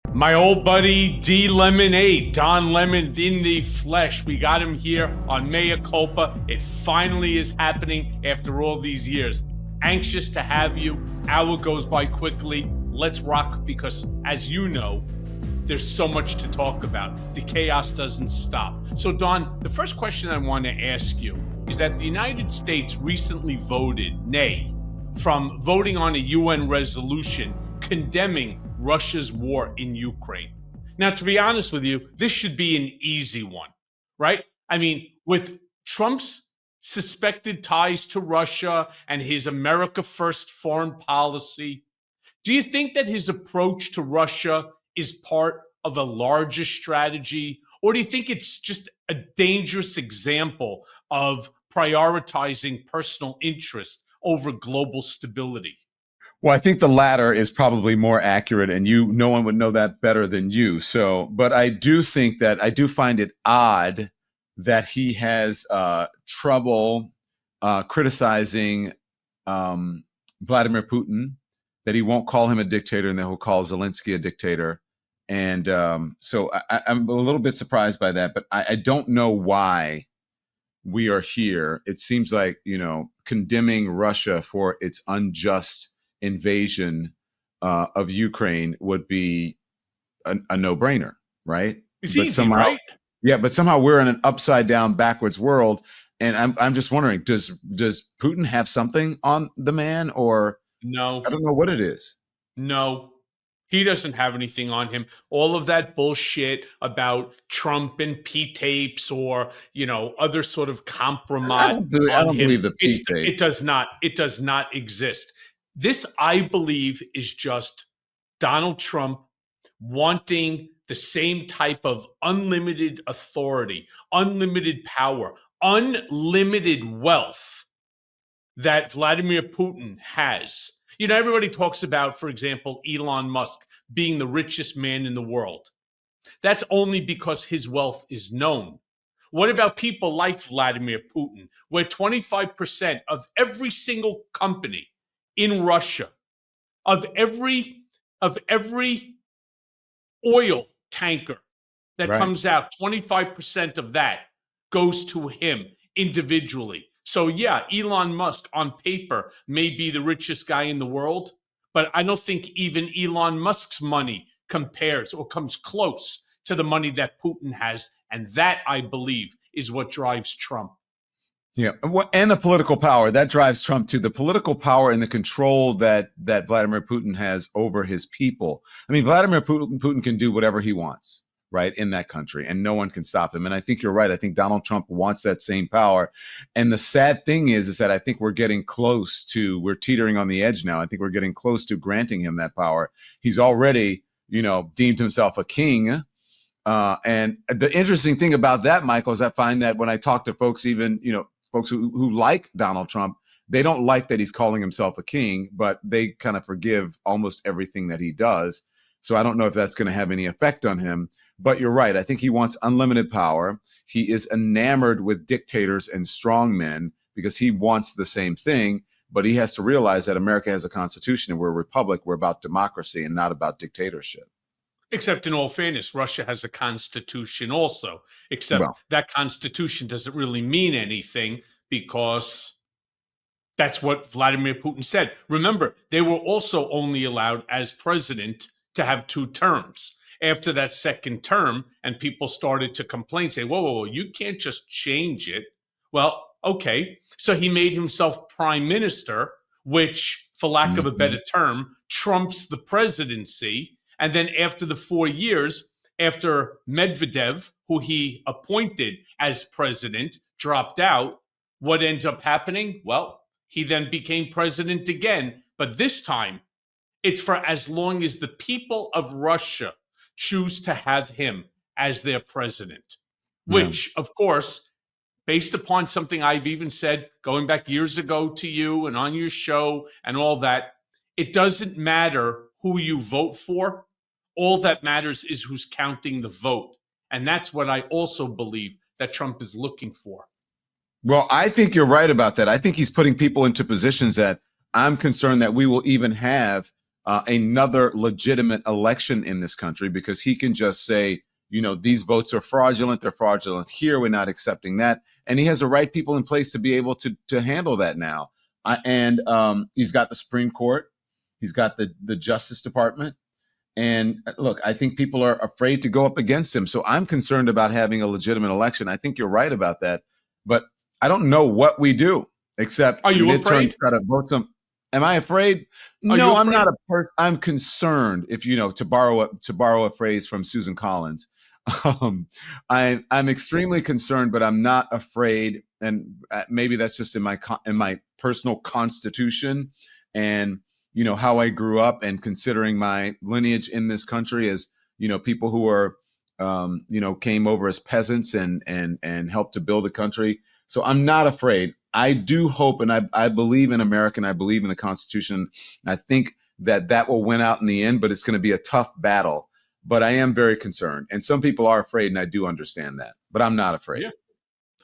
My old buddy D Lemonade, Don Lemon in the flesh. We got him here on Mea Culpa. It finally is happening after all these years. Anxious to have you. Hour goes by quickly. Let's rock because, as you know, there's so much to talk about. The chaos doesn't stop. So, Don, the first question I want to ask you is that the United States recently voted nay from voting on a UN resolution condemning Russia's war in Ukraine. Now, to be honest with you, this should be an easy one, right? I mean, with Trump's suspected ties to Russia and his America First foreign policy, do you think that his approach to Russia is part of a larger strategy? Or do you think it's just a dangerous example of prioritizing personal interest over global stability? Well, I think the latter is probably more accurate, and no one would know that better than you. So, but I do think that I do find it odd that he has trouble criticizing Vladimir Putin, that he won't call him a dictator, and that he'll call Zelensky a dictator. And so I'm a little bit surprised by that, but I don't know why we are here. It seems like, condemning Russia for its unjust invasion of Ukraine would be a no-brainer, right? It's but easy, somehow, right? Yeah, but somehow we're in an upside down, backwards world, and I'm just wondering, does Putin have something on the man, or No. I don't know what it is. No, he doesn't have anything on him. All of that bullshit about Trump and P tapes or, other sort of compromise. I don't believe the P tape. It does not exist. This, I believe, is just Donald Trump wanting the same type of unlimited authority, unlimited power, unlimited wealth that Vladimir Putin has. Everybody talks about, for example, Elon Musk being the richest man in the world. That's only because his wealth is known. What about people like Vladimir Putin, where 25% of every single company in Russia, of every oil tanker that comes out, 25% of that goes to him individually. So yeah, Elon Musk on paper may be the richest guy in the world, but I don't think even Elon Musk's money compares or comes close to the money that Putin has. And that, I believe, is what drives Trump. Yeah, and the political power that drives Trump too. The political power and the control that Vladimir Putin has over his people. I mean, Vladimir Putin can do whatever he wants, right, in that country, and no one can stop him. And I think you're right. I think Donald Trump wants that same power. And the sad thing is that I think we're teetering on the edge now. I think we're getting close to granting him that power. He's already, deemed himself a king. And the interesting thing about that, Michael, is I find that when I talk to folks, even, folks who like Donald Trump, they don't like that he's calling himself a king, but they kind of forgive almost everything that he does. So I don't know if that's going to have any effect on him. But you're right. I think he wants unlimited power. He is enamored with dictators and strongmen because he wants the same thing. But he has to realize that America has a constitution and we're a republic. We're about democracy and not about dictatorship. Except in all fairness, Russia has a constitution also, except that constitution doesn't really mean anything because that's what Vladimir Putin said. Remember, they were also only allowed as president to have 2 terms. After that second term, and people started to complain, say, whoa, you can't just change it. Well, okay. So he made himself prime minister, which, for lack of a better term, trumps the presidency. And then after the 4 years, after Medvedev, who he appointed as president, dropped out, what ends up happening? Well, he then became president again. But this time, it's for as long as the people of Russia choose to have him as their president, which, of course, based upon something I've even said going back years ago to you and on your show and all that, it doesn't matter who you vote for. All that matters is who's counting the vote. And that's what I also believe that Trump is looking for. Well, I think you're right about that. I think he's putting people into positions that I'm concerned that we will even have another legitimate election in this country, because he can just say, these votes are fraudulent. They're fraudulent here. We're not accepting that. And he has the right people in place to be able to handle that now. And he's got the Supreme Court. He's got the Justice Department. And look, I think people are afraid to go up against him. So I'm concerned about having a legitimate election. I think you're right about that. But I don't know what we do except are you afraid? Try to vote some. Am I afraid? No, I'm not a person. I'm concerned. If to borrow a phrase from Susan Collins, I'm extremely concerned, but I'm not afraid. And maybe that's just in my personal constitution, and how I grew up, and considering my lineage in this country as people who are came over as peasants and helped to build a country. So I'm not afraid. I do hope, and I believe in America, and I believe in the Constitution. I think that will win out in the end, but it's going to be a tough battle. But I am very concerned. And some people are afraid, and I do understand that. But I'm not afraid. Yeah,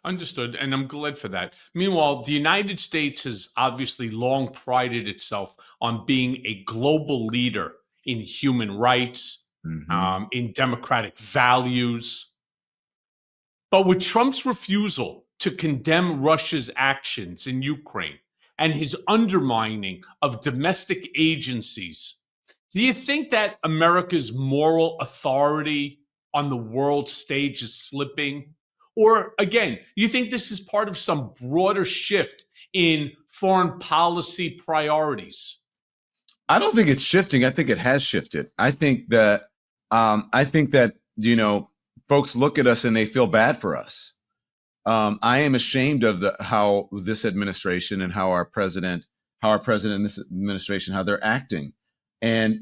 understood. And I'm glad for that. Meanwhile, the United States has obviously long prided itself on being a global leader in human rights, in democratic values. But with Trump's refusal to condemn Russia's actions in Ukraine and his undermining of domestic agencies, do you think that America's moral authority on the world stage is slipping? Or again, do you think this is part of some broader shift in foreign policy priorities? I don't think it's shifting. I think it has shifted. I think that folks look at us and they feel bad for us. I am ashamed of how this administration and how our president and this administration, how they're acting. And,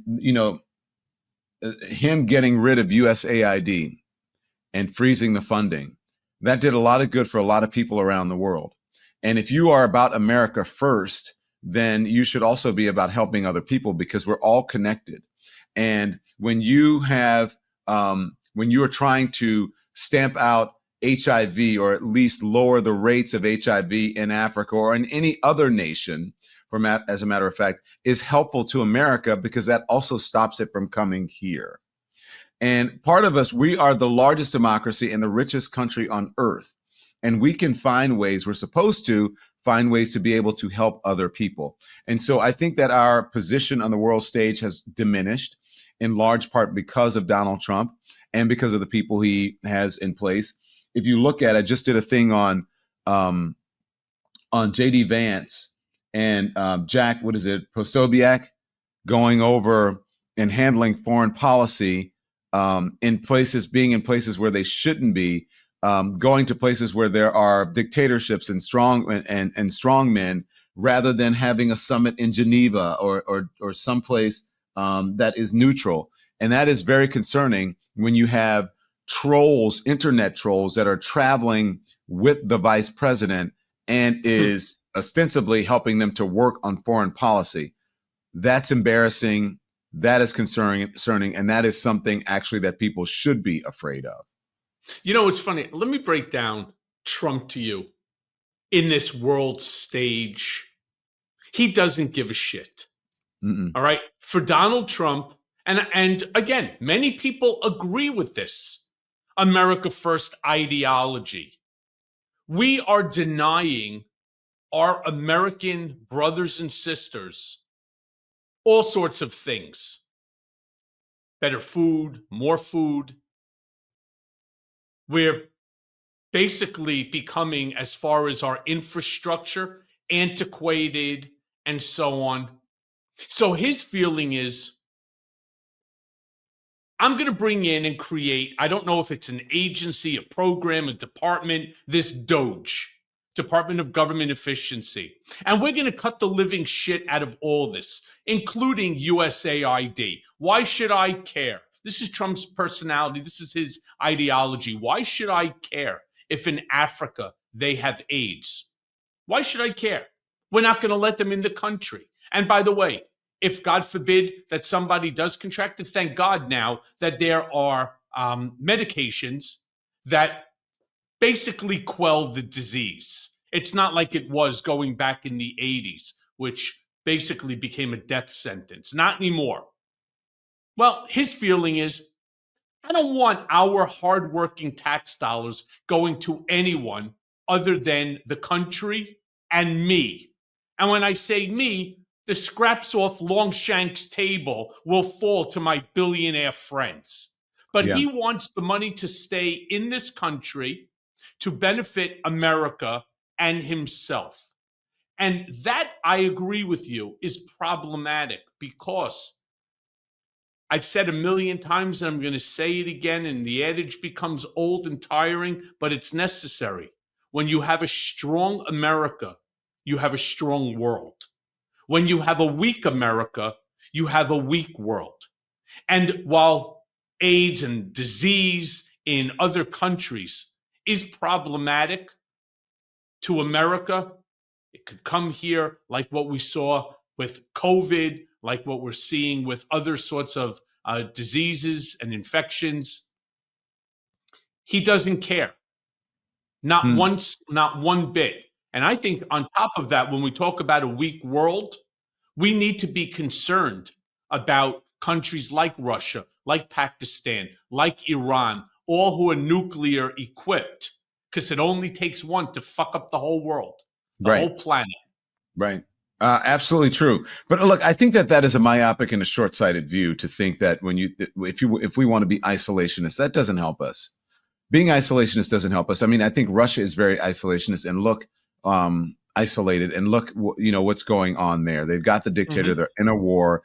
him getting rid of USAID and freezing the funding, that did a lot of good for a lot of people around the world. And if you are about America first, then you should also be about helping other people, because we're all connected. And when you are trying to stamp out HIV, or at least lower the rates of HIV in Africa or in any other nation, as a matter of fact, is helpful to America, because that also stops it from coming here. And part of us, we are the largest democracy and the richest country on earth. And we can find ways, we're supposed to find ways to be able to help other people. And so I think that our position on the world stage has diminished, in large part because of Donald Trump and because of the people he has in place. If you look at, I just did a thing on JD Vance and Jack, Posobiec, going over and handling foreign policy being in places where they shouldn't be, going to places where there are dictatorships and strong men, rather than having a summit in Geneva or someplace that is neutral. And that is very concerning when you have trolls, internet trolls, that are traveling with the vice president and is ostensibly helping them to work on foreign policy. That's embarrassing. That is concerning. And that is something actually that people should be afraid of. It's funny. Let me break down Trump to you in this world stage. He doesn't give a shit. All right. For Donald Trump, and again, many people agree with this America First ideology. We are denying our American brothers and sisters all sorts of things. Better food, more food. We're basically becoming, as far as our infrastructure, antiquated and so on. So his feeling is, I'm going to bring in and create, I don't know if it's an agency, a program, a department, this DOGE, Department of Government Efficiency. And we're going to cut the living shit out of all this, including USAID. Why should I care? This is Trump's personality. This is his ideology. Why should I care if in Africa they have AIDS? Why should I care? We're not going to let them in the country. And by the way, if God forbid that somebody does contract it, thank God now that there are medications that basically quell the disease. It's not like it was going back in the 80s, which basically became a death sentence. Not anymore. Well, his feeling is, I don't want our hardworking tax dollars going to anyone other than the country and me. And when I say me, the scraps off Longshank's table will fall to my billionaire friends. But Yeah. he wants the money to stay in this country to benefit America and himself. And that, I agree with you, is problematic because I've said a million times and I'm going to say it again, and the adage becomes old and tiring, but it's necessary. When you have a strong America, you have a strong world. When you have a weak America, you have a weak world. And while AIDS and disease in other countries is problematic to America, it could come here like what we saw with COVID, like what we're seeing with other sorts of diseases and infections. He doesn't care. Not once, not one bit. And I think on top of that, when we talk about a weak world, we need to be concerned about countries like Russia, like Pakistan, like Iran, all who are nuclear equipped, because it only takes one to fuck up the whole world, the Right. whole planet. Right. Absolutely true. But look, I think that is a myopic and a short-sighted view to think that if we want to be isolationists, that doesn't help us. Being isolationist doesn't help us. I mean, I think Russia is very isolationist and look isolated, and look, what's going on there. They've got the dictator. Mm-hmm. They're in a war.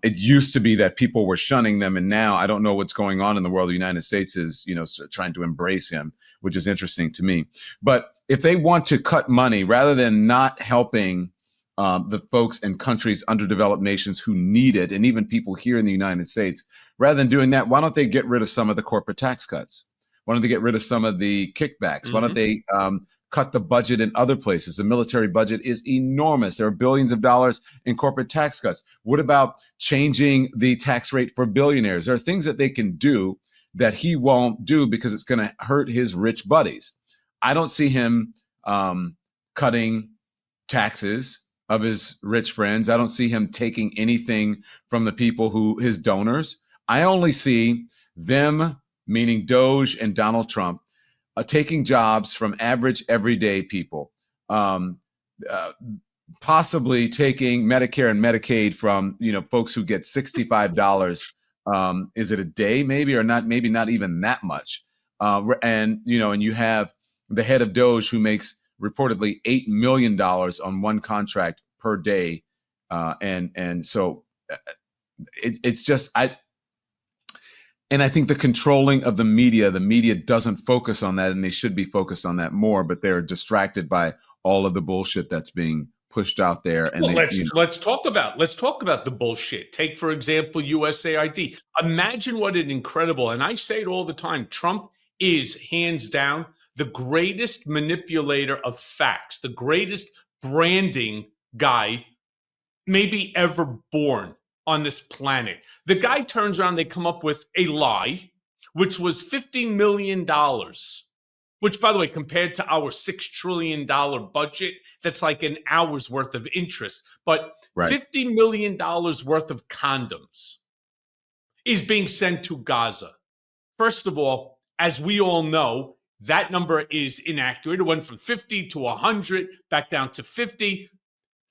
It used to be that people were shunning them, and now I don't know what's going on in the world. The United States is, trying to embrace him, which is interesting to me. But if they want to cut money rather than not helping the folks in countries, underdeveloped nations who need it, and even people here in the United States, rather than doing that, why don't they get rid of some of the corporate tax cuts? Why don't they get rid of some of the kickbacks? Mm-hmm. Why don't they cut the budget in other places? The military budget is enormous. There are billions of dollars in corporate tax cuts. What about changing the tax rate for billionaires? There are things that they can do that he won't do because it's going to hurt his rich buddies. I don't see him cutting taxes of his rich friends. I don't see him taking anything from the people who his donors. I only see them, meaning Doge and Donald Trump, taking jobs from average everyday people, possibly taking Medicare and Medicaid from folks who get $65. Is it a day, maybe, or not? Maybe not even that much. And you have the head of Doge who makes reportedly $8 million on one contract per day, and so it's just And I think the controlling of the media doesn't focus on that, and they should be focused on that more, but they're distracted by all of the bullshit that's being pushed out there. And well, let's talk about the bullshit. Take, for example, USAID. Imagine what an incredible, and I say it all the time, Trump is hands down the greatest manipulator of facts, the greatest branding guy maybe ever born on this planet. The guy turns around, they come up with a lie, which was $50 million, which, by the way, compared to our $6 trillion budget, that's like an hour's worth of interest. But right. $50 million worth of condoms is being sent to Gaza. First of all, as we all know, that number is inaccurate. It went from 50 to 100, back down to 50.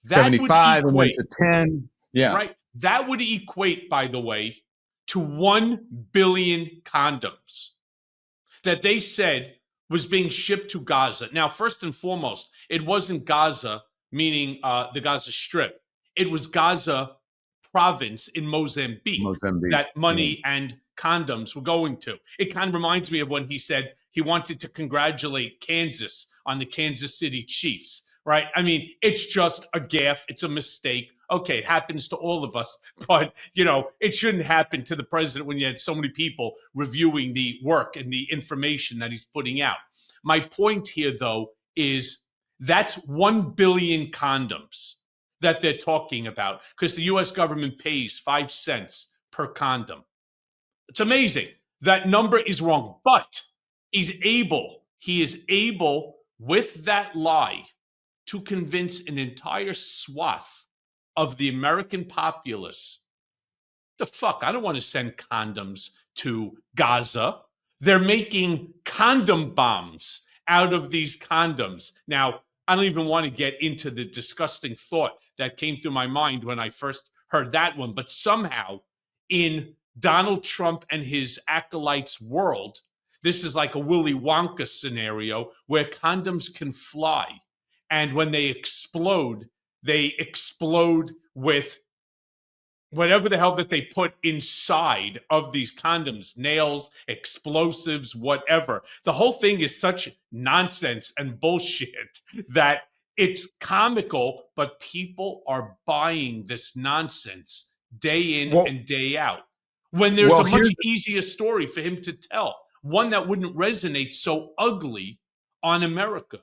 75 and went to 10. Yeah. Right. That would equate, by the way, to 1 billion condoms that they said was being shipped to Gaza. Now, first and foremost, it wasn't Gaza, meaning the Gaza Strip. It was Gaza province in Mozambique. That money and condoms were going to. It kind of reminds me of when he said he wanted to congratulate Kansas on the Kansas City Chiefs, right? I mean, it's just a gaffe. It's a mistake. Okay, it happens to all of us, but, it shouldn't happen to the president when you had so many people reviewing the work and the information that he's putting out. My point here, though, is that's 1 billion condoms that they're talking about because the U.S. government pays 5 cents per condom. It's amazing. That number is wrong, but he is able with that lie to convince an entire swath of the American populace. The fuck? I don't want to send condoms to Gaza. They're making condom bombs out of these condoms. Now, I don't even want to get into the disgusting thought that came through my mind when I first heard that one, but somehow in Donald Trump and his acolytes' world, this is like a Willy Wonka scenario where condoms can fly. And when they explode with whatever the hell that they put inside of these condoms, nails, explosives, whatever. The whole thing is such nonsense and bullshit that it's comical, but people are buying this nonsense day in and day out. When there's a much easier story for him to tell, one that wouldn't resonate so ugly on America.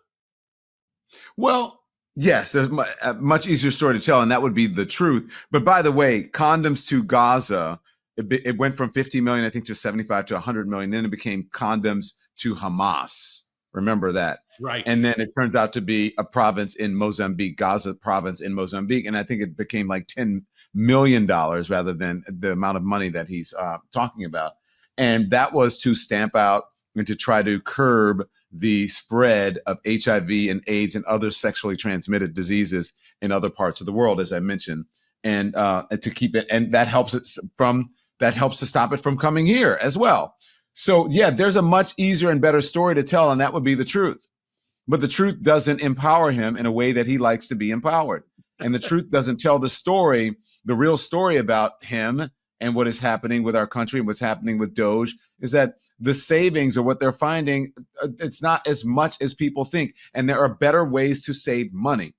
Well, yes, there's a much easier story to tell, and that would be the truth. But by the way, condoms to Gaza, it went from 50 million, I think, to 75 to 100 million. Then it became condoms to Hamas. Remember that. Right. And then it turns out to be a province in Mozambique, Gaza province in Mozambique. And I think it became like $10 million rather than the amount of money that he's talking about. And that was to stamp out and to try to curb the spread of HIV and AIDS and other sexually transmitted diseases in other parts of the world, as I mentioned, and to keep it, and that helps to stop it from coming here as well. So yeah, there's a much easier and better story to tell, and that would be the truth. But the truth doesn't empower him in a way that he likes to be empowered, and the truth doesn't tell the story, the real story about him and what is happening with our country and what's happening with Doge, is that the savings or what they're finding, it's not as much as people think. And there are better ways to save money.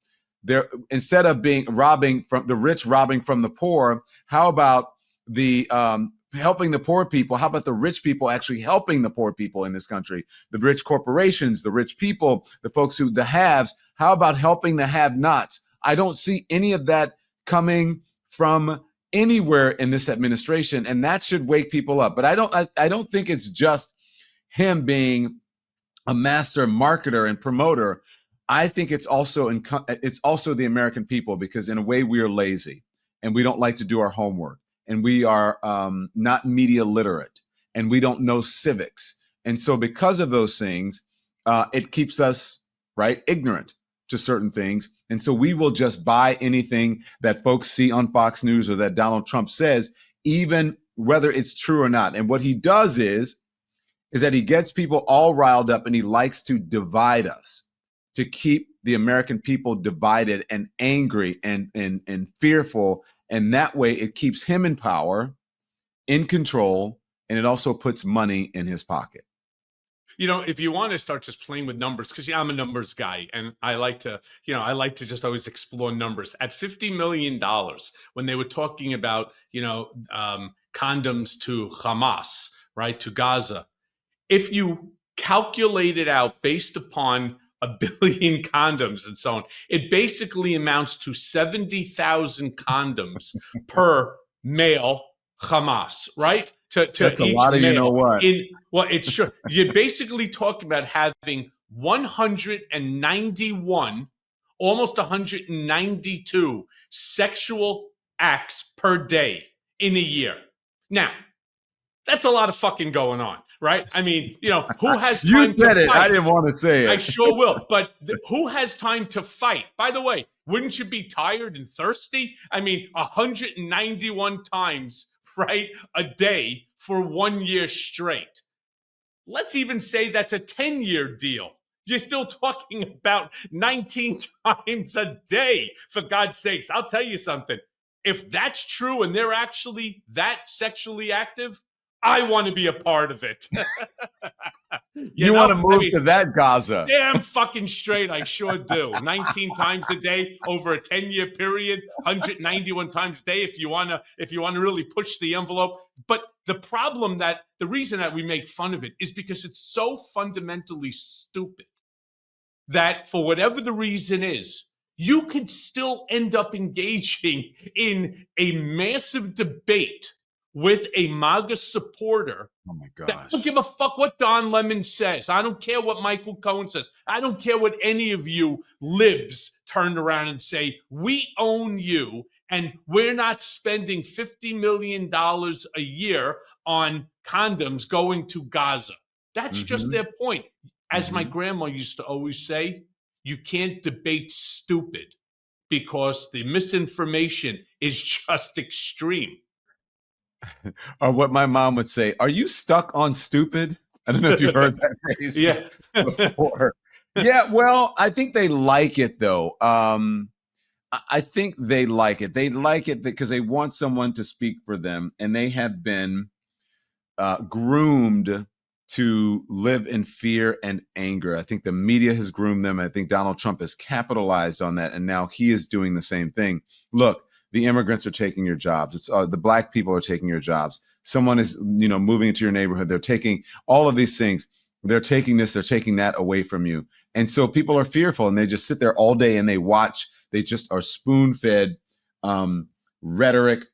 There, instead of robbing from the rich, robbing from the poor, how about the helping the poor people? How about the rich people actually helping the poor people in this country? The rich corporations, the rich people, the folks the haves. How about helping the have-nots? I don't see any of that coming from anywhere in this administration, and that should wake people up. But I don't think it's just him being a master marketer and promoter. I think it's also the American people, because in a way we are lazy and we don't like to do our homework, and we are not media literate, and we don't know civics, and so because of those things, it keeps us ignorant to certain things. And so we will just buy anything that folks see on Fox News or that Donald Trump says, even whether it's true or not. And what he does is that he gets people all riled up, and he likes to divide us, to keep the American people divided and angry and fearful. And that way it keeps him in power, in control, and it also puts money in his pocket. You know, if you want to start just playing with numbers, because I'm a numbers guy, and I like to just always explore numbers. At $50 million, when they were talking about, condoms to Hamas, right, to Gaza, if you calculate it out based upon 1 billion condoms and so on, it basically amounts to 70,000 condoms per male Hamas, right? That's a lot of, you know what? It's sure. You're basically talking about having 191, almost 192 sexual acts per day in a year. Now, that's a lot of fucking going on, right? I mean, who has time to fight? I didn't want to say it. I sure will. But who has time to fight? By the way, wouldn't you be tired and thirsty? I mean, 191 times, right, a day for 1 year straight. Let's even say that's a 10-year deal. You're still talking about 19 times a day, for God's sakes. I'll tell you something. If that's true and they're actually that sexually active, I want to be a part of it. You want to move to that Gaza? Damn fucking straight, I sure do. 19 times a day over a 10-year period, 191 times a day if you want to really push the envelope. But the reason that we make fun of it is because it's so fundamentally stupid that for whatever the reason is, you could still end up engaging in a massive debate with a MAGA supporter. Oh my gosh. I don't give a fuck what Don Lemon says. I don't care what Michael Cohen says. I don't care what any of you libs turn around and say. We own you, And we're not spending $50 million a year on condoms going to Gaza. That's just their point. As my grandma used to always say, you can't debate stupid because the misinformation is just extreme. Or what my mom would say, are you stuck on stupid? I don't know if you've heard that phrase Yeah. before. Yeah, well, I think they like it, though. I think they like it. They like it because they want someone to speak for them, and they have been groomed to live in fear and anger. I think the media has groomed them. I think Donald Trump has capitalized on that, and now he is doing the same thing. Look, the immigrants are taking your jobs. It's the black people are taking your jobs. Someone is, moving into your neighborhood. They're taking all of these things. They're taking this, they're taking that away from you. And so people are fearful, and they just sit there all day and they watch. They just are spoon-fed rhetoric,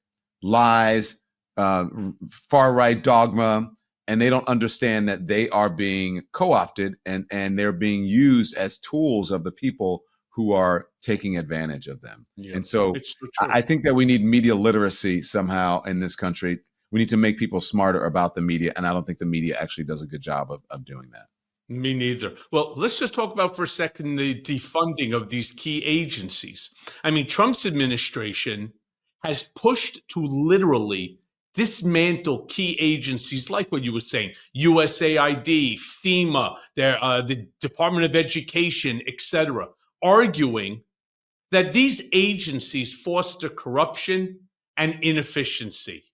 lies, far-right dogma, and they don't understand that they are being co-opted and they're being used as tools of the people who are taking advantage of them. Yeah, and so I think that we need media literacy somehow in this country. We need to make people smarter about the media, and I don't think the media actually does a good job of doing that. Me neither. Well, let's just talk about for a second the defunding of these key agencies. I mean, Trump's administration has pushed to literally dismantle key agencies like what you were saying, USAID, FEMA, the Department of Education, etc., arguing that these agencies foster corruption and inefficiency.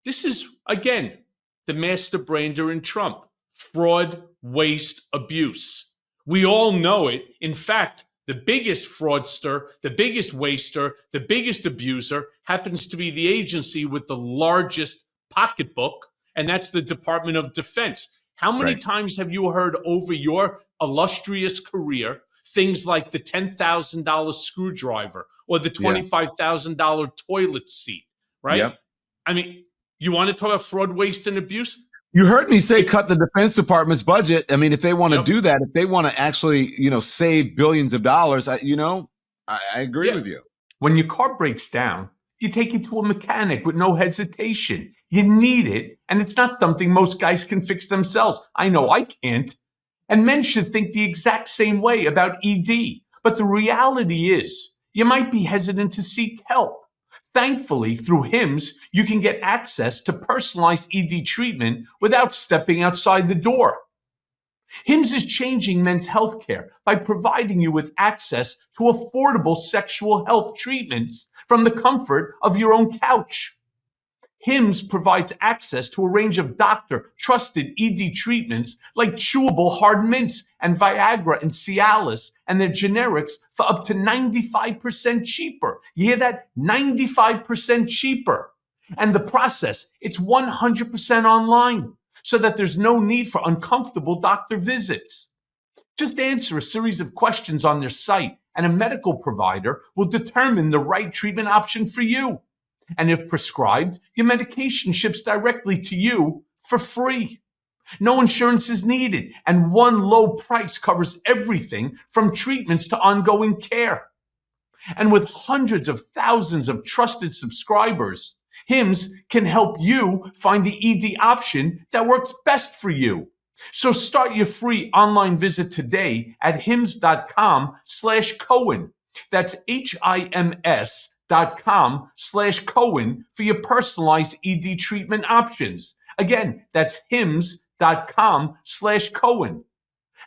This is, again, the master brander in Trump. Fraud, waste, abuse. We all know it. In fact, the biggest fraudster, the biggest waster, the biggest abuser happens to be the agency with the largest pocketbook, and that's the Department of Defense. How many times have you heard over your illustrious career things like the $10,000 screwdriver or the $25,000 toilet seat, right? Yep. I mean, you want to talk about fraud, waste, and abuse? You heard me say cut the Defense Department's budget. I mean, if they want to do that, if they want to actually, save billions of dollars, I agree with you. When your car breaks down, you take it to a mechanic with no hesitation. You need it, and it's not something most guys can fix themselves. I know I can't. And men should think the exact same way about ED. But the reality is, you might be hesitant to seek help. Thankfully, through HIMSS, you can get access to personalized ED treatment without stepping outside the door. HIMSS is changing men's healthcare by providing you with access to affordable sexual health treatments from the comfort of your own couch. HIMSS provides access to a range of doctor-trusted ED treatments like chewable hard mints and Viagra and Cialis and their generics for up to 95% cheaper. You hear that? 95% cheaper. And the process, it's 100% online, so that there's no need for uncomfortable doctor visits. Just answer a series of questions on their site, and a medical provider will determine the right treatment option for you. And if prescribed, your medication ships directly to you for free. No insurance is needed, and one low price covers everything from treatments to ongoing care. And with hundreds of thousands of trusted subscribers, HIMSS can help you find the ED option that works best for you. So start your free online visit today at hims.com/Cohen. That's HIMS.com/Cohen for your personalized ED treatment options. Again, that's HIMS.com/Cohen.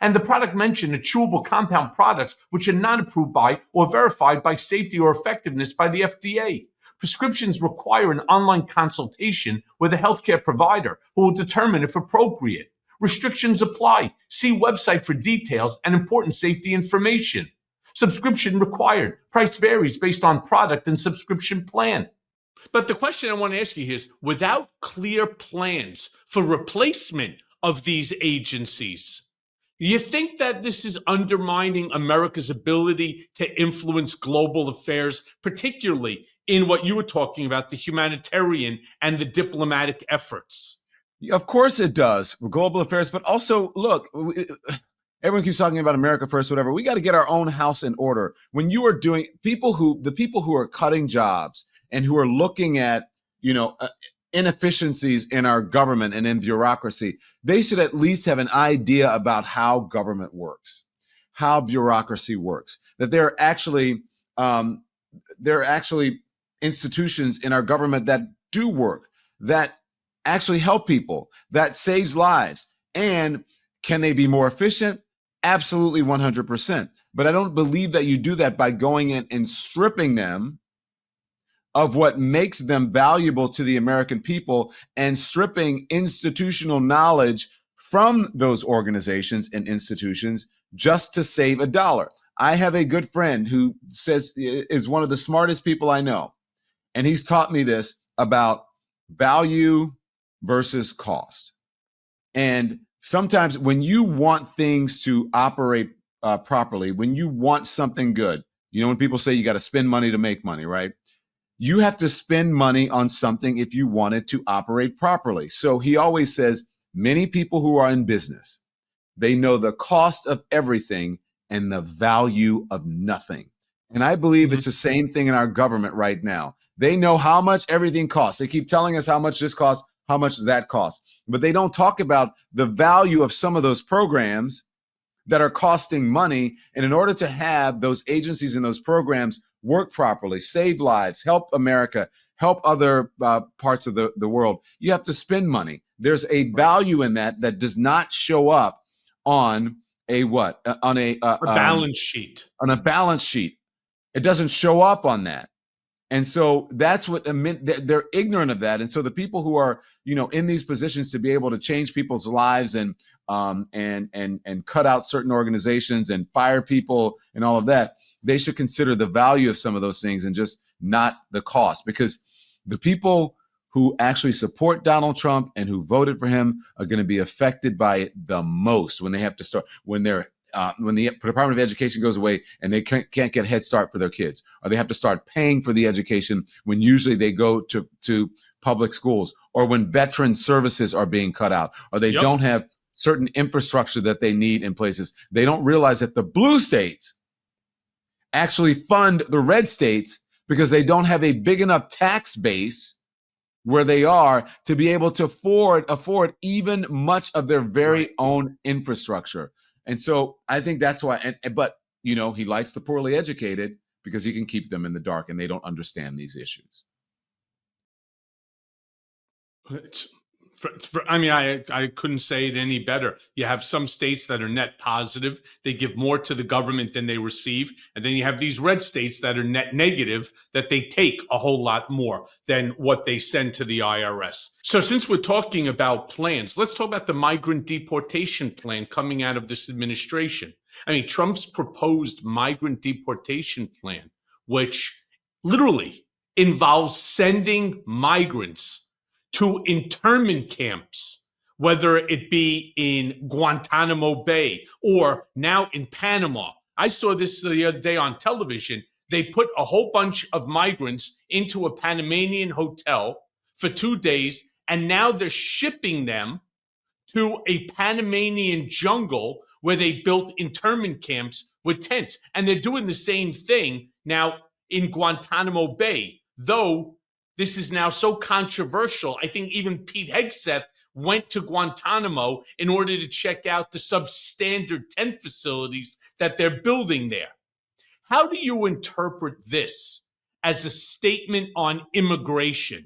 And the product mentioned are chewable compound products which are not approved by or verified by safety or effectiveness by the FDA. Prescriptions require an online consultation with a healthcare provider who will determine if appropriate. Restrictions apply. See website for details and important safety information. Subscription required. Price varies based on product and subscription plan. But the question I want to ask you here is, without clear plans for replacement of these agencies, you think that this is undermining America's ability to influence global affairs, particularly in what you were talking about, the humanitarian and the diplomatic efforts? Of course it does, global affairs, but also, look, Everyone keeps talking about America first, whatever. We got to get our own house in order. When you are doing the people who are cutting jobs and who are looking at, inefficiencies in our government and in bureaucracy, they should at least have an idea about how government works, how bureaucracy works, that there are actually institutions in our government that do work, that actually help people, that saves lives. And can they be more efficient? Absolutely, 100%. But I don't believe that you do that by going in and stripping them of what makes them valuable to the American people and stripping institutional knowledge from those organizations and institutions just to save a dollar. I have a good friend who is one of the smartest people I know. And he's taught me this about value versus cost. And sometimes when you want things to operate properly, when you want something good, when people say you got to spend money to make money, right? You have to spend money on something if you want it to operate properly. So he always says, many people who are in business, they know the cost of everything and the value of nothing. And I believe it's the same thing in our government right now. They know how much everything costs. They keep telling us how much this costs, how much that costs, but they don't talk about the value of some of those programs that are costing money. And in order to have those agencies and those programs work properly, save lives, help America, help other parts of the world, you have to spend money. There's a value in that does not show up on a what? On a balance sheet. On a balance sheet. It doesn't show up on that. And so that's what they're ignorant of that. And so the people who are, in these positions to be able to change people's lives and cut out certain organizations and fire people and all of that, they should consider the value of some of those things and just not the cost, because the people who actually support Donald Trump and who voted for him are going to be affected by it the most when they have to start, when the Department of Education goes away and they can't get Head Start for their kids, or they have to start paying for the education when usually they go to public schools, or when veteran services are being cut out, or they don't have certain infrastructure that they need in places. They don't realize that the blue states actually fund the red states because they don't have a big enough tax base where they are to be able to afford even much of their very own infrastructure. And so I think that's why, but he likes the poorly educated because he can keep them in the dark and they don't understand these issues. I couldn't say it any better. You have some states that are net positive. They give more to the government than they receive. And then you have these red states that are net negative, that they take a whole lot more than what they send to the IRS. So since we're talking about plans, let's talk about the migrant deportation plan coming out of this administration. Trump's proposed migrant deportation plan, which literally involves sending migrants to internment camps, whether it be in Guantanamo Bay or now in Panama. I saw this the other day on television. They put a whole bunch of migrants into a Panamanian hotel for 2 days, and now they're shipping them to a Panamanian jungle where they built internment camps with tents. And they're doing the same thing now in Guantanamo Bay, though this is now so controversial. I think even Pete Hegseth went to Guantanamo in order to check out the substandard tent facilities that they're building there. How do you interpret this as a statement on immigration?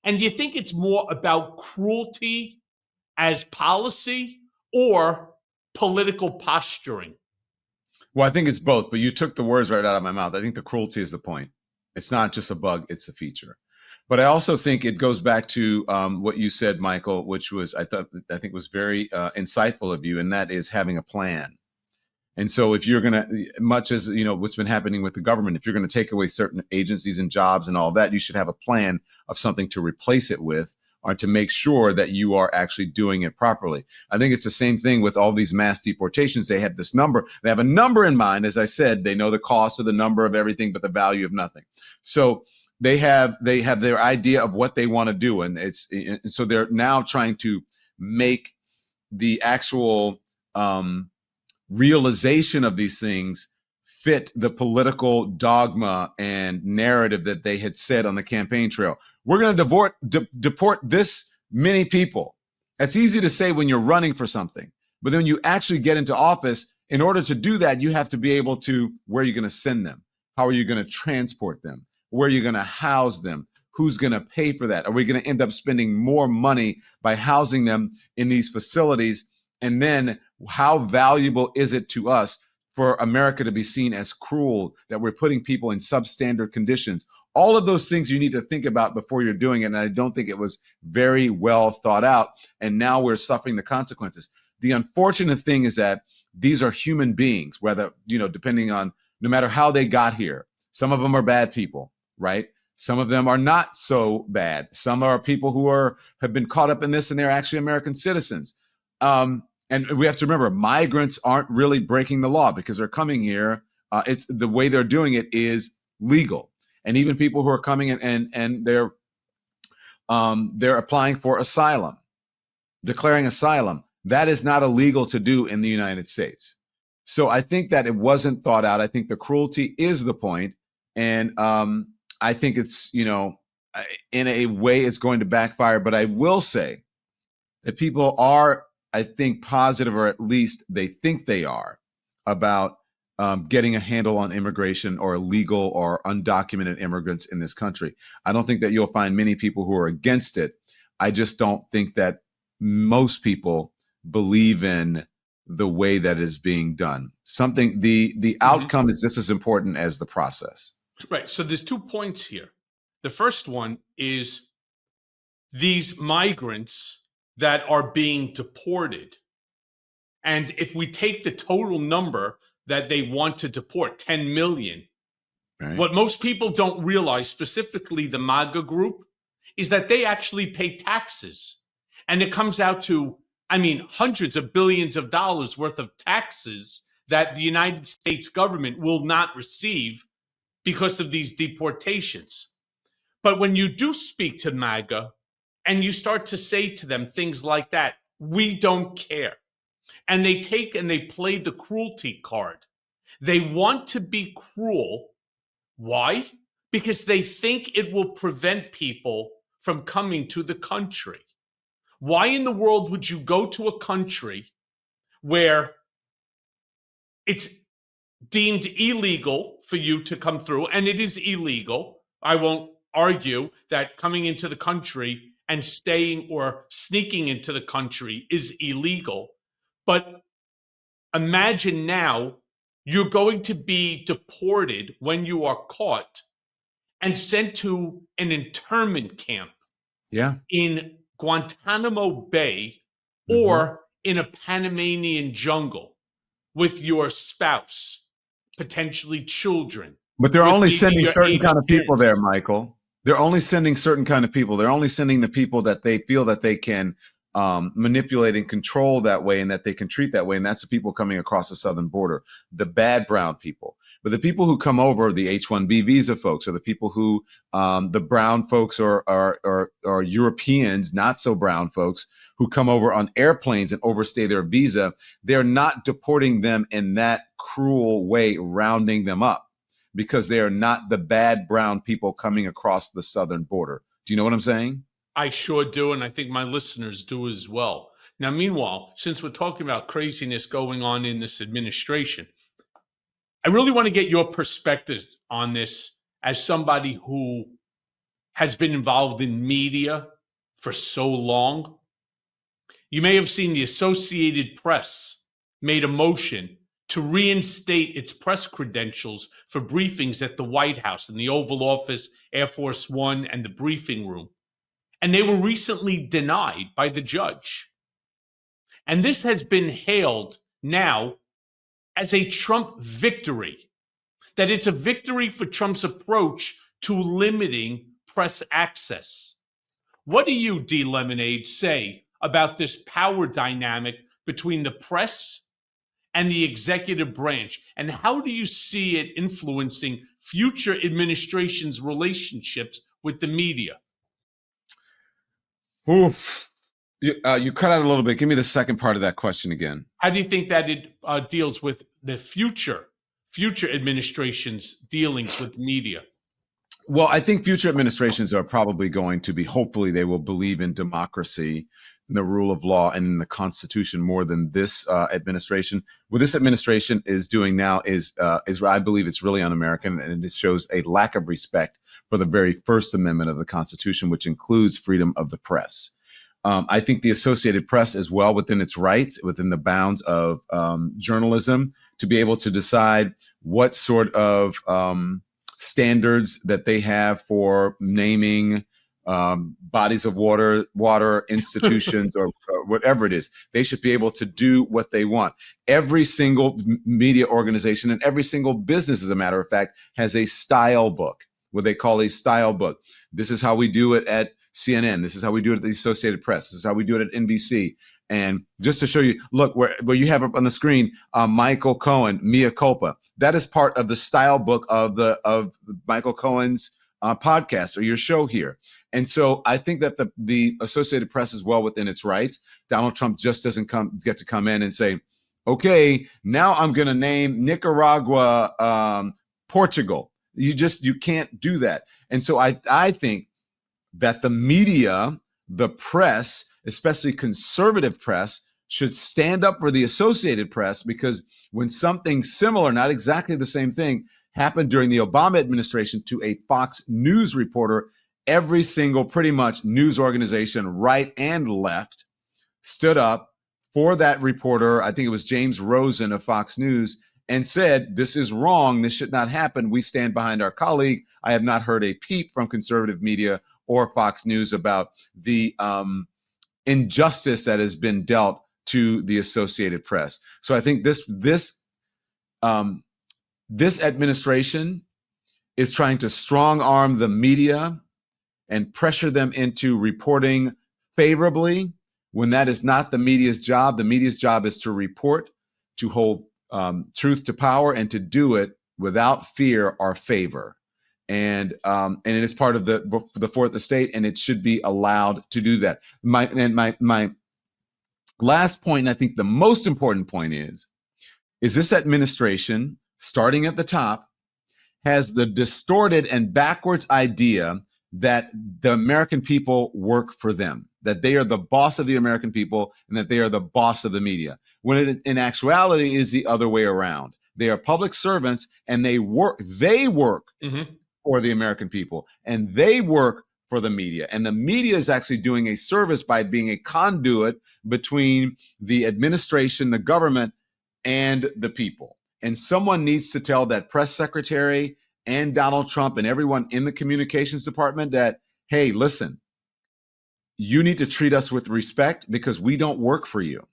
And do you think it's more about cruelty as policy or political posturing? Well, I think it's both, but you took the words right out of my mouth. I think the cruelty is the point. It's not just a bug, it's a feature. But I also think it goes back to what you said, Michael, which was I think was very insightful of you, and that is having a plan. And so if you're going to, much as what's been happening with the government, if you're going to take away certain agencies and jobs and all that, you should have a plan of something to replace it with, or to make sure that you are actually doing it properly. I think it's the same thing with all these mass deportations. They have this number. They have a number in mind. As I said, they know the cost of the number of everything, but the value of nothing. So they have their idea of what they want to do. And so they're now trying to make the actual realization of these things fit the political dogma and narrative that they had said on the campaign trail. We're going to deport this many people. That's easy to say when you're running for something, but then when you actually get into office, in order to do that, you have to be able to, where are you going to send them? How are you going to transport them? Where are you going to house them? Who's going to pay for that? Are we going to end up spending more money by housing them in these facilities? And then how valuable is it to us for America to be seen as cruel, that we're putting people in substandard conditions? All of those things you need to think about before you're doing it. And I don't think it was very well thought out. And now we're suffering the consequences. The unfortunate thing is that these are human beings, whether, depending on, no matter how they got here. Some of them are bad people, right? Some of them are not so bad. Some are people who have been caught up in this and they're actually American citizens. And we have to remember, migrants aren't really breaking the law because they're coming here. It's the way they're doing it is legal. And even people who are coming in and they're applying for asylum, declaring asylum, that is not illegal to do in the United States. So I think that it wasn't thought out. I think the cruelty is the point. And I think it's, in a way it's going to backfire. But I will say that people are, I think, positive, or at least they think they are, about getting a handle on immigration or illegal or undocumented immigrants in this country. I don't think that you'll find many people who are against it. I just don't think that most people believe in the way that is being done. The outcome is just as important as the process. Right. So there's 2 points here. The first one is these migrants that are being deported. And if we take the total number that they want to deport, 10 million, right, what most people don't realize, specifically the MAGA group, is that they actually pay taxes. And it comes out to, hundreds of billions of dollars worth of taxes that the United States government will not receive because of these deportations. But when you do speak to MAGA and you start to say to them things like that, we don't care. And they take and they play the cruelty card. They want to be cruel. Why? Because they think it will prevent people from coming to the country. Why in the world would you go to a country where it's deemed illegal for you to come through? And it is illegal. I won't argue that coming into the country and staying or sneaking into the country is illegal. But imagine now you're going to be deported when you are caught and sent to an internment camp in Guantanamo Bay or in a Panamanian jungle with your spouse, potentially children. But they're only sending certain kind of people there, Michael. They're only sending certain kind of people. They're only sending the people that they feel that they can manipulate and control that way, and that they can treat that way. And that's the people coming across the southern border, the bad brown people. But the people who come over, the H-1B visa folks, or the people who, the brown folks or Europeans, not so brown folks, who come over on airplanes and overstay their visa, they're not deporting them in that cruel way, rounding them up, because they are not the bad brown people coming across the southern border. Do you know what I'm saying? I sure do, and I think my listeners do as well. Now, meanwhile, since we're talking about craziness going on in this administration, I really want to get your perspectives on this as somebody who has been involved in media for so long. You may have seen the Associated Press made a motion to reinstate its press credentials for briefings at the White House, in the Oval Office, Air Force One, and the briefing room. And they were recently denied by the judge. And this has been hailed now as a Trump victory, that it's a victory for Trump's approach to limiting press access. What do you, D. Lemonade, say about this power dynamic between the press and the executive branch? And how do you see it influencing future administrations' relationships with the media? Oof. You cut out a little bit. Give me the second part of that question again. How do you think that it deals with the future administrations' dealings with media? Well, I think future administrations are probably going to be, hopefully they will believe in democracy, in the rule of law, and in the Constitution more than this administration. What this administration is doing now is I believe it's really un-American, and it shows a lack of respect for the very First Amendment of the Constitution, which includes freedom of the press. I think the Associated Press is well within its rights, within the bounds of journalism, to be able to decide what sort of standards that they have for naming bodies of water institutions, or whatever it is. They should be able to do what they want. Every single media organization and every single business, as a matter of fact, has a style book, what they call a style book. This is how we do it at CNN. This is how we do it at the Associated Press. This is how we do it at NBC. And just to show you, look, where you have up on the screen, Michael Cohen, Mea Culpa. That is part of the style book of Michael Cohen's podcast, or your show here. And so I think that the Associated Press is well within its rights. Donald Trump just doesn't get to come in and say, okay, now I'm going to name Nicaragua, Portugal. You can't do that. And so I think that the media, the press, especially conservative press, should stand up for the Associated Press, because when something similar, not exactly the same thing, happened during the Obama administration to a Fox News reporter, every single pretty much news organization, right and left, stood up for that reporter. I think it was James Rosen of Fox News, and said, this is wrong. This should not happen. We stand behind our colleague. I have not heard a peep from conservative media or Fox News about the injustice that has been dealt to the Associated Press. So I think this administration is trying to strong arm the media and pressure them into reporting favorably when that is not the media's job. The media's job is to report, to hold truth to power, and to do it without fear or favor. And it is part of the fourth estate, and it should be allowed to do that. My last point, and I think the most important point, is this administration, starting at the top, has the distorted and backwards idea that the American people work for them, that they are the boss of the American people, and that they are the boss of the media, when it in actuality is the other way around. They are public servants, and they work Mm-hmm. for the American people, and they work for the media. And the media is actually doing a service by being a conduit between the administration, the government, and the people. And someone needs to tell that press secretary and Donald Trump and everyone in the communications department that, hey, listen, you need to treat us with respect, because we don't work for you.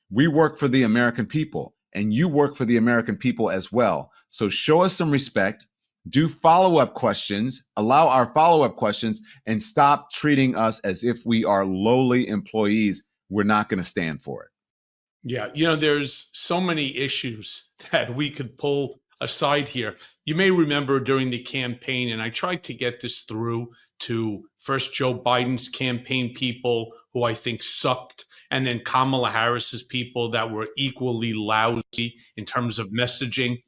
We work for the American people, and you work for the American people as well. So show us some respect. Do follow-up questions, allow our follow-up questions, and stop treating us as if we are lowly employees. We're not going to stand for it. Yeah, there's so many issues that we could pull aside here. You may remember during the campaign, and I tried to get this through to first Joe Biden's campaign people, who I think sucked, and then Kamala Harris's people that were equally lousy in terms of messaging.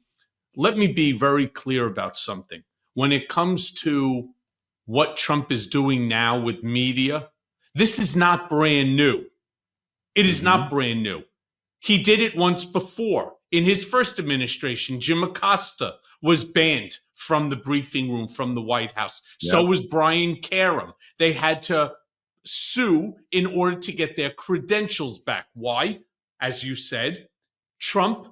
Let me be very clear about something. When it comes to what Trump is doing now with media, this is not brand new. It is not brand new. He did it once before. In his first administration, Jim Acosta was banned from the briefing room from the White House. Yep. So was Brian Karem. They had to sue in order to get their credentials back. Why? As you said, Trump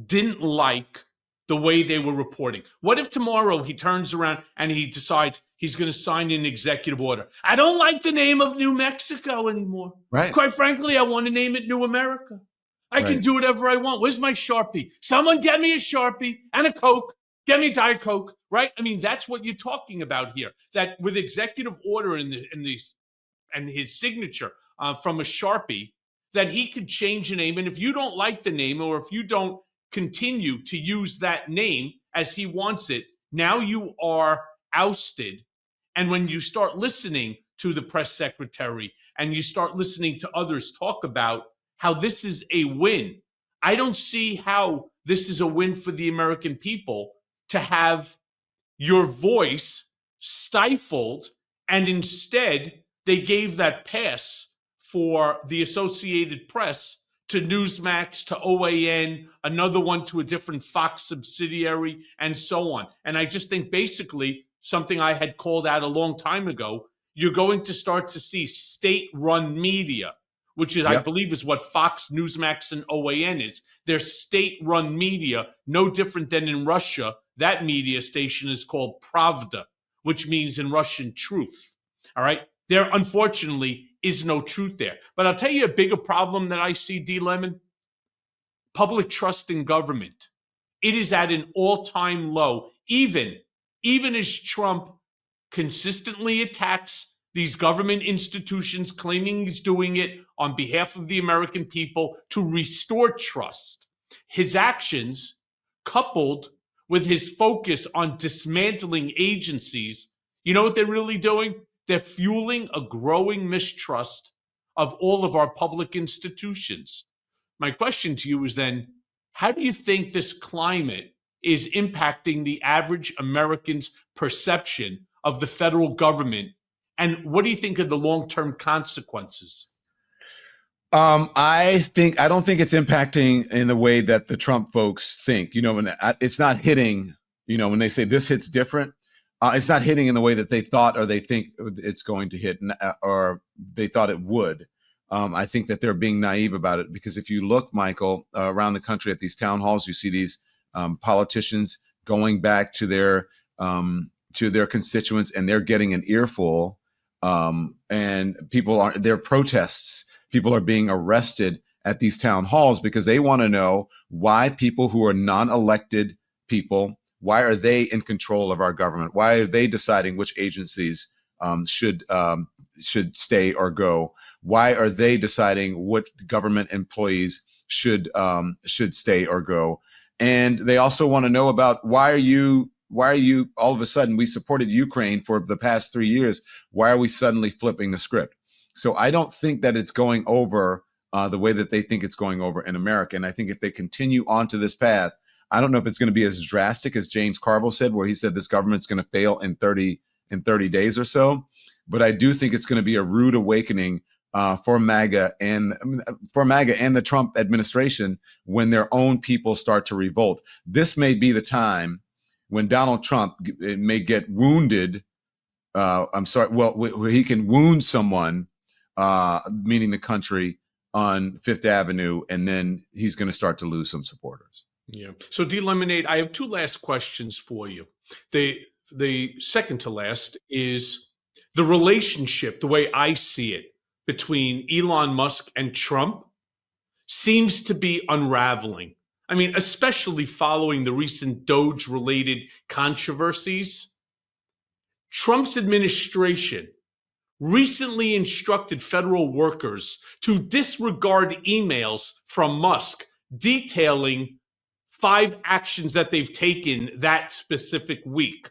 didn't like the way they were reporting. What if tomorrow he turns around and he decides he's going to sign an executive order? I don't like the name of New Mexico anymore. Right. Quite frankly, I want to name it New America. I can do whatever I want. Where's my Sharpie? Someone get me a Sharpie and a Coke. Get me Diet Coke, right? I mean, that's what you're talking about here. That with executive order and his signature from a Sharpie, that he could change a name. And if you don't like the name, or if you don't continue to use that name as he wants it, now you are ousted. And when you start listening to the press secretary and you start listening to others talk about how this is a win, I don't see how this is a win for the American people to have your voice stifled, and instead they gave that pass for the Associated Press to Newsmax, to OAN, another one to a different Fox subsidiary, and so on. And I just think basically something I had called out a long time ago, you're going to start to see state-run media, which is, I believe, is what Fox, Newsmax, and OAN is. They're state-run media, no different than in Russia. That media station is called Pravda, which means in Russian truth. All right? There, unfortunately, is no truth there. But I'll tell you a bigger problem that I see, D. Lemon. Public trust in government. It is at an all-time low, even as Trump consistently attacks these government institutions, claiming he's doing it on behalf of the American people to restore trust. His actions, coupled with his focus on dismantling agencies, you know what they're really doing? They're fueling a growing mistrust of all of our public institutions. My question to you is then, how do you think this climate is impacting the average American's perception of the federal government? And what do you think of the long-term consequences? I don't think it's impacting in the way that the Trump folks think. You know, when it's not hitting, you know, when they say this hits different, it's not hitting in the way that they thought or they think it's going to hit, or they thought it would. I think that they're being naive about it, because if you look, Michael, around the country at these town halls, you see these politicians going back to their constituents, and they're getting an earful. And there are protests. People are being arrested at these town halls because they want to know why people who are non-elected people, why are they in control of our government? Why are they deciding which agencies should stay or go? Why are they deciding what government employees should stay or go? And they also want to know about why are you all of a sudden, we supported Ukraine for the past 3 years. Why are we suddenly flipping the script? So I don't think that it's going over the way that they think it's going over in America. And I think if they continue onto this path, I don't know if it's going to be as drastic as James Carville said, where he said this government's going to fail in 30 days or so. But I do think it's going to be a rude awakening for MAGA and the Trump administration when their own people start to revolt. This may be the time when Donald Trump may get wounded. Where he can wound someone, meaning the country, on Fifth Avenue, and then he's going to start to lose some supporters. Yeah. So, D. Lemonade, I have two last questions for you. The second to last is the relationship, the way I see it, between Elon Musk and Trump seems to be unraveling. I mean, especially following the recent Doge-related controversies. Trump's administration recently instructed federal workers to disregard emails from Musk detailing 5 actions that they've taken that specific week,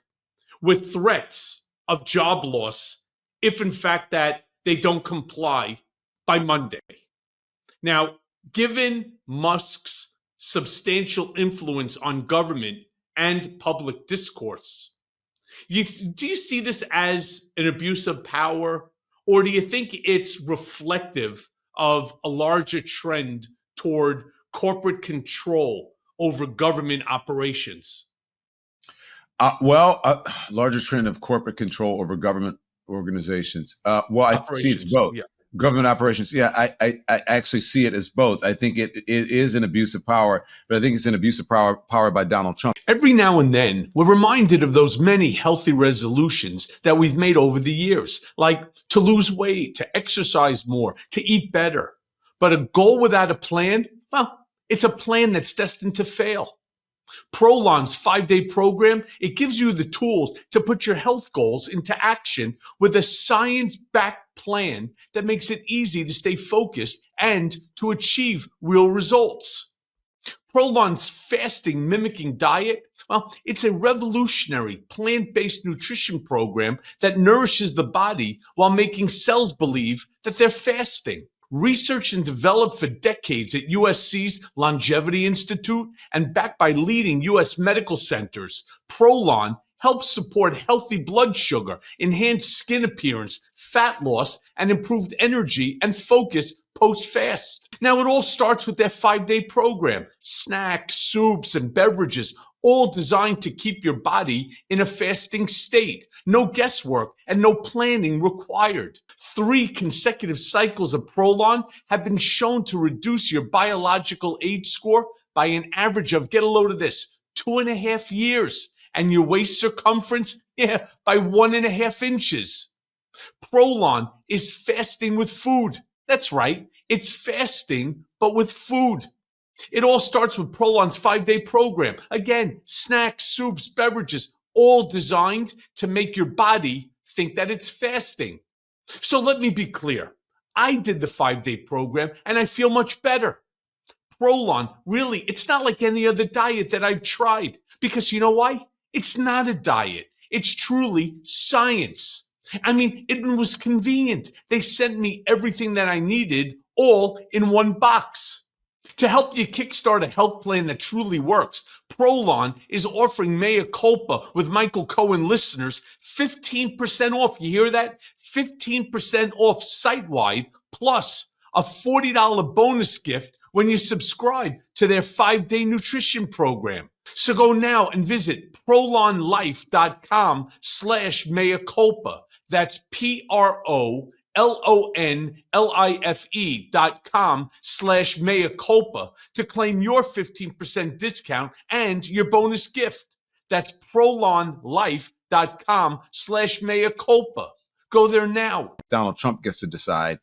with threats of job loss if in fact that they don't comply by Monday. Now, given Musk's substantial influence on government and public discourse, do you see this as an abuse of power, or do you think it's reflective of a larger trend toward corporate control over government operations? Larger trend of corporate control over government organizations. I see it's both. Yeah. Government operations. Yeah, I actually see it as both. I think it is an abuse of power, but I think it's an abuse of power by Donald Trump. Every now and then, we're reminded of those many healthy resolutions that we've made over the years, like to lose weight, to exercise more, to eat better. But a goal without a plan, well, it's a plan that's destined to fail. Prolon's 5-day program, it gives you the tools to put your health goals into action with a science-backed plan that makes it easy to stay focused and to achieve real results. Prolon's fasting mimicking diet, well, it's a revolutionary plant-based nutrition program that nourishes the body while making cells believe that they're fasting. Researched and developed for decades at USC's Longevity Institute and backed by leading US medical centers, Prolon helps support healthy blood sugar, enhanced skin appearance, fat loss, and improved energy and focus post-fast. Now, it all starts with their 5-day program. Snacks, soups, and beverages, all designed to keep your body in a fasting state. No guesswork and no planning required. 3 consecutive cycles of Prolon have been shown to reduce your biological age score by an average of, get a load of this, 2.5 years. And your waist circumference, by 1.5 inches. Prolon is fasting with food. That's right. It's fasting, but with food. It all starts with Prolon's 5-day program. Again, snacks, soups, beverages, all designed to make your body think that it's fasting. So let me be clear. I did the 5-day program and I feel much better. Prolon, really, it's not like any other diet that I've tried. Because you know why? It's not a diet. It's truly science. I mean, it was convenient. They sent me everything that I needed all in one box. To help you kickstart a health plan that truly works, Prolon is offering Mea Culpa with Michael Cohen listeners 15% off. You hear that? 15% off site-wide, plus a $40 bonus gift when you subscribe to their 5-day nutrition program. So go now and visit prolonlife.com/mea culpa. That's prolonlife.com/mea culpa to claim your 15% discount and your bonus gift. That's prolonlife.com/mea culpa. Go there now. Donald Trump gets to decide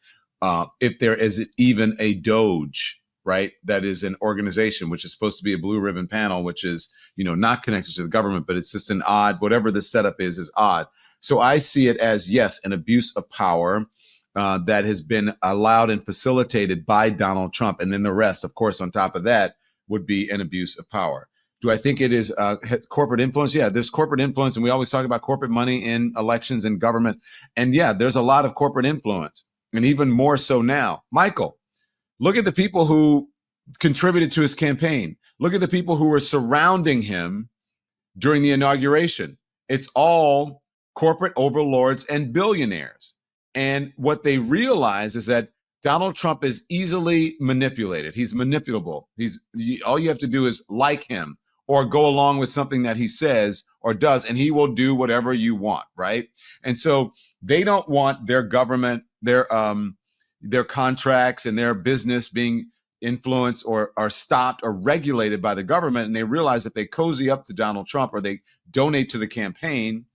if there is even a Doge, right? That is an organization which is supposed to be a blue ribbon panel, which is, not connected to the government, but it's just an odd, whatever the setup is odd. So I see it as, yes, an abuse of power that has been allowed and facilitated by Donald Trump. And then the rest, of course, on top of that would be an abuse of power. Do I think it is corporate influence? Yeah, there's corporate influence. And we always talk about corporate money in elections and government. And yeah, there's a lot of corporate influence, and even more so now. Michael, look at the people who contributed to his campaign. Look at the people who were surrounding him during the inauguration. It's all corporate overlords and billionaires. And what they realize is that Donald Trump is easily manipulated. He's manipulable. All you have to do is like him or go along with something that he says or does, and he will do whatever you want, right? And so they don't want their government, their contracts and their business being influenced or are stopped or regulated by the government. And they realize if they cozy up to Donald Trump or they donate to the campaign,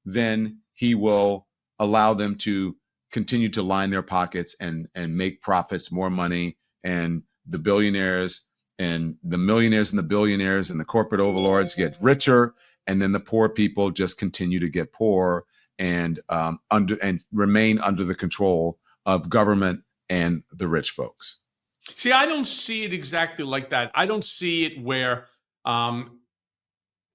then he will allow them to continue to line their pockets and make profits, more money. And the billionaires and the millionaires and the billionaires and the corporate overlords get richer. And then the poor people just continue to get poor and remain under the control of government and the rich folks. See, I don't see it exactly like that. I don't see it where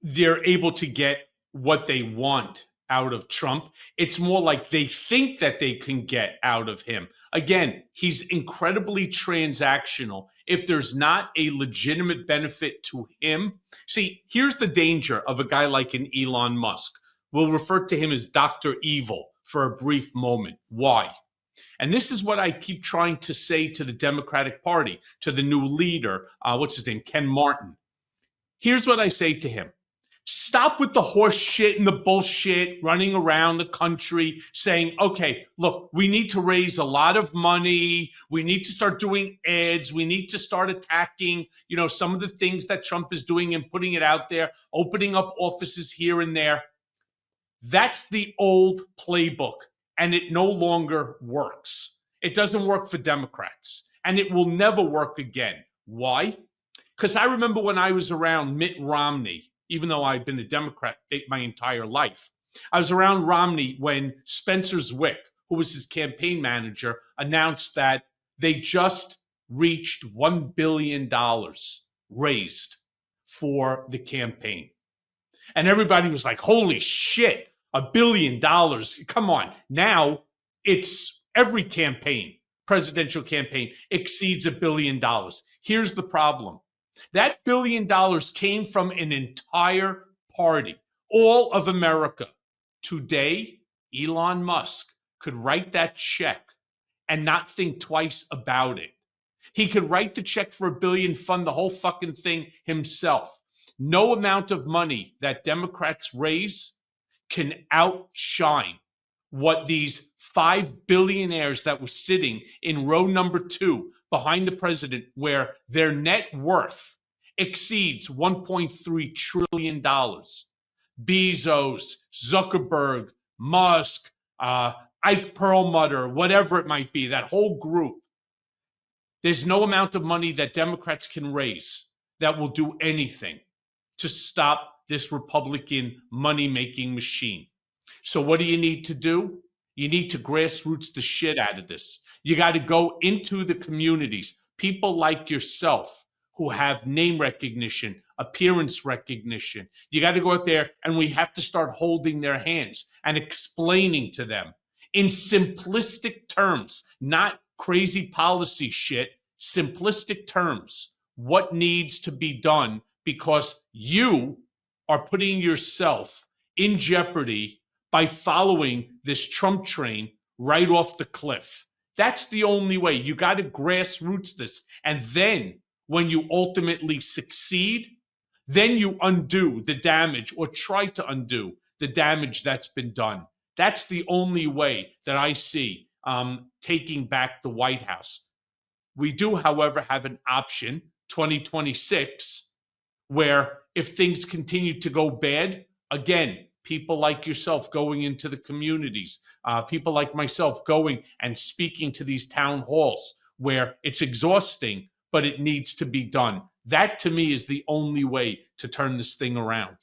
they're able to get what they want out of Trump. It's more like they think that they can get out of him. Again, he's incredibly transactional. If there's not a legitimate benefit to him, see, here's the danger of a guy like an Elon Musk. We'll refer to him as Dr. Evil for a brief moment. Why? And this is what I keep trying to say to the Democratic Party, to the new leader, what's his name, Ken Martin. Here's what I say to him. Stop with the horse shit and the bullshit running around the country saying, okay, look, we need to raise a lot of money. We need to start doing ads. We need to start attacking, some of the things that Trump is doing and putting it out there, opening up offices here and there. That's the old playbook, and it no longer works. It doesn't work for Democrats, and it will never work again. Why? Because I remember when I was around Mitt Romney, even though I've been a Democrat my entire life. I was around Romney when Spencer Zwick, who was his campaign manager, announced that they just reached $1 billion raised for the campaign. And everybody was like, holy shit, $1 billion. Come on. Now it's every campaign, presidential campaign, exceeds $1 billion. Here's the problem. That $1 billion came from an entire party, all of America. Today, Elon Musk could write that check and not think twice about it. He could write the check for $1 billion, fund the whole fucking thing himself. No amount of money that Democrats raise can outshine what these 5 billionaires that were sitting in row number 2 behind the president, where their net worth exceeds $1.3 trillion. Bezos, Zuckerberg, Musk, Ike Perlmutter, whatever it might be, that whole group. There's no amount of money that Democrats can raise that will do anything to stop this Republican money-making machine. So what do you need to do? You need to grassroots the shit out of this. You got to go into the communities, people like yourself who have name recognition, appearance recognition. You got to go out there, and we have to start holding their hands and explaining to them in simplistic terms, not crazy policy shit, simplistic terms, what needs to be done, because you are putting yourself in jeopardy by following this Trump train right off the cliff. That's the only way. You got to grassroots this. And then when you ultimately succeed, then you undo the damage, or try to undo the damage that's been done. That's the only way that I see taking back the White House. We do, however, have an option, 2026, where if things continue to go bad, again, people like yourself going into the communities, people like myself going and speaking to these town halls where it's exhausting, but it needs to be done. That, to me, is the only way to turn this thing around.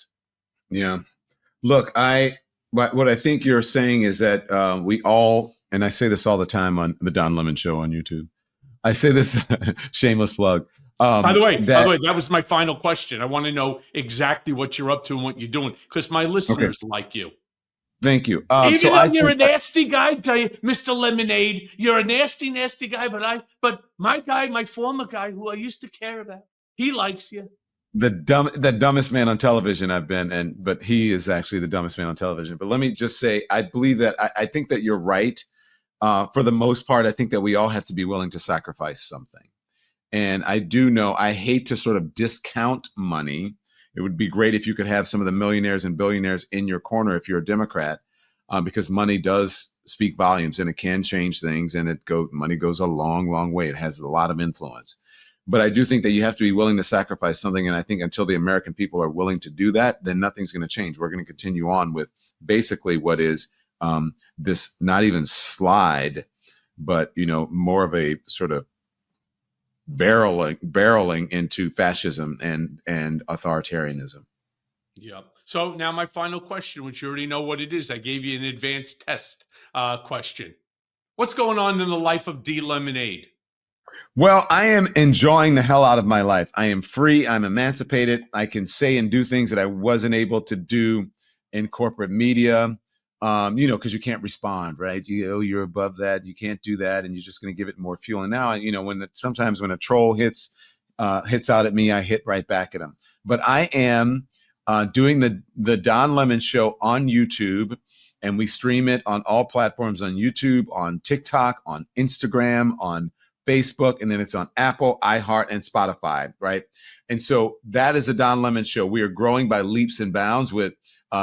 Yeah. Look, what I think you're saying is that we all, and I say this all the time on the Don Lemon Show on YouTube. I say this, shameless plug. By the way, that was my final question. I want to know exactly what you're up to and what you're doing, because my listeners like you. Thank you. Even though you're a nasty guy, tell you, Mr. Lemonade, you're a nasty, nasty guy. But my former guy, who I used to care about, he likes you. The dumbest man on television I've been, but he is actually the dumbest man on television. But let me just say, I believe that I think that you're right. For the most part, I think that we all have to be willing to sacrifice something. And I do know, I hate to sort of discount money. It would be great if you could have some of the millionaires and billionaires in your corner if you're a Democrat, because money does speak volumes and it can change things, and money goes a long, long way. It has a lot of influence. But I do think that you have to be willing to sacrifice something. And I think until the American people are willing to do that, then nothing's going to change. We're going to continue on with basically what is this not even slide, but, more of a sort of barreling into fascism and authoritarianism. Yep. So now my final question, which you already know what it is. I gave you an advanced test question. What's going on in the life of D Lemonade? Well, I am enjoying the hell out of my life. I am free. I'm emancipated. I can say and do things that I wasn't able to do in corporate media. Because you can't respond, right? You're above that. You can't do that, and you're just going to give it more fuel. And now, sometimes when a troll hits out at me, I hit right back at him. But I am doing the Don Lemon Show on YouTube, and we stream it on all platforms, on YouTube, on TikTok, on Instagram, on Facebook, and then it's on Apple, iHeart, and Spotify, right? And so that is a Don Lemon Show. We are growing by leaps and bounds with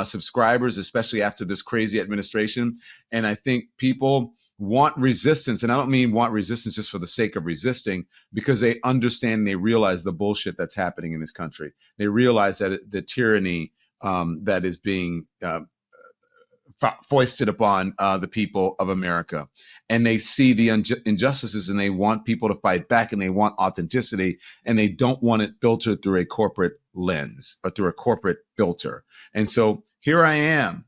subscribers, especially after this crazy administration. And I think people want resistance. And I don't mean want resistance just for the sake of resisting, because they understand and they realize the bullshit that's happening in this country. They realize that the tyranny that is being foisted upon the people of America. And they see the injustices, and they want people to fight back, and they want authenticity, and they don't want it filtered through a corporate lens, but through a corporate filter. And so here I am,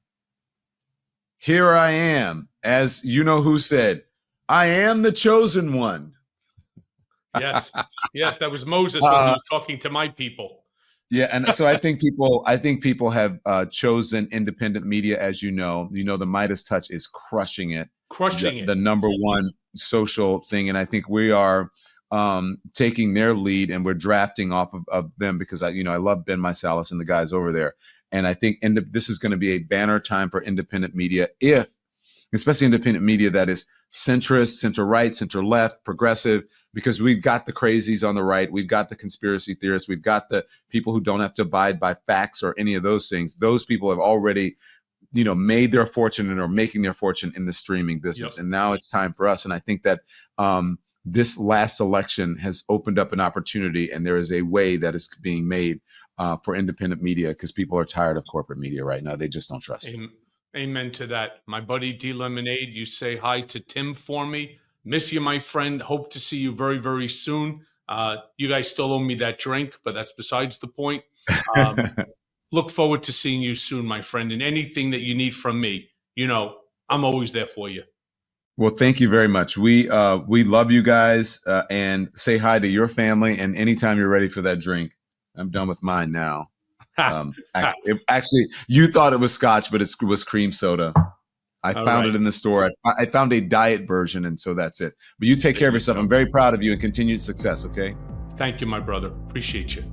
as you know who said, I am the chosen one. Yes. Yes, that was Moses when he was talking to my people. Yeah, and so I think people have chosen independent media, as you know. You know, the Midas touch is crushing it. The number one social thing. And I think we are taking their lead, and we're drafting off of them, because I love Ben Meiselas and the guys over there. And I think this is going to be a banner time for independent media, especially independent media that is centrist, center-right, center-left, progressive, because we've got the crazies on the right. We've got the conspiracy theorists. We've got the people who don't have to abide by facts or any of those things. Those people have already, made their fortune and are making their fortune in the streaming business. Yep. And now it's time for us. And I think that this last election has opened up an opportunity, and there is a way that is being made for independent media, because people are tired of corporate media right now. They just don't trust it. Amen to that. My buddy D Lemonade, you say hi to Tim for me. Miss you, my friend. Hope to see you very, very soon. You guys still owe me that drink, but that's besides the point. Look forward to seeing you soon, my friend. And anything that you need from me, I'm always there for you. Well, thank you very much. We love you guys, and say hi to your family. And anytime you're ready for that drink, I'm done with mine now. Actually, you thought it was scotch, but it was cream soda. I found it in the store. I found a diet version, and so that's it. But you take care of yourself. I'm very proud of you, and continued success, okay? Thank you, my brother. Appreciate you.